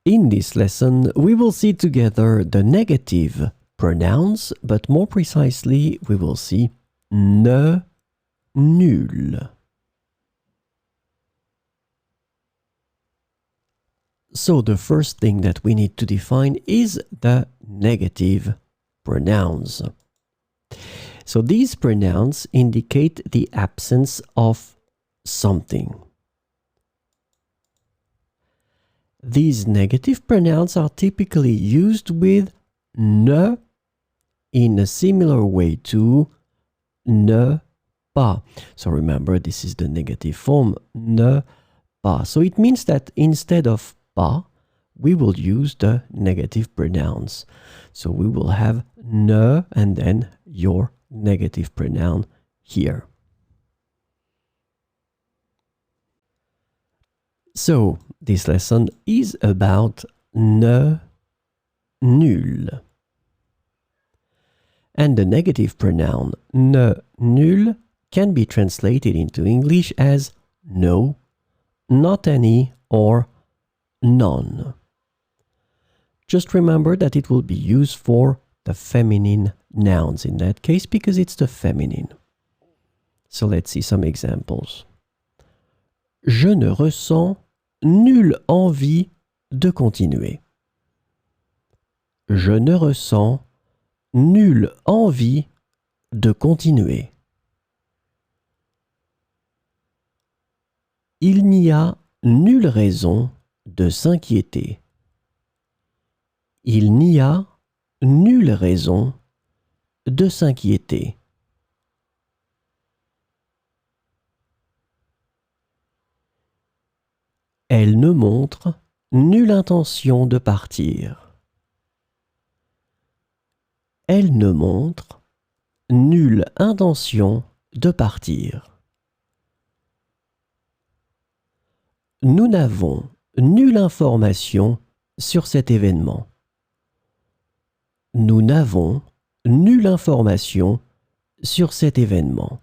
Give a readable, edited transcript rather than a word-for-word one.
In this lesson, we will see together the negative pronouns, but more precisely, we will see ne, nulle. So the first thing that we need to define is the negative pronouns. So these pronouns indicate the absence of something. These negative pronouns are typically used with ne in a similar way to ne pas. So remember, this is the negative form, ne pas. So it means that instead of pas, we will use the negative pronouns. So we will have ne and then your negative pronoun here. So this lesson is about ne, nulle. And the negative pronoun ne, nulle can be translated into English as no, not any, or none. Just remember that it will be used for the feminine nouns in that case because it's the feminine. So let's see some examples. Je ne ressens nulle envie de continuer. Je ne ressens nulle envie de continuer. Il n'y a nulle raison de s'inquiéter. Il n'y a nulle raison de s'inquiéter. Elle ne montre nulle intention de partir. Elle ne montre nulle intention de partir. Nous n'avons nulle information sur cet événement. Nous n'avons nulle information sur cet événement.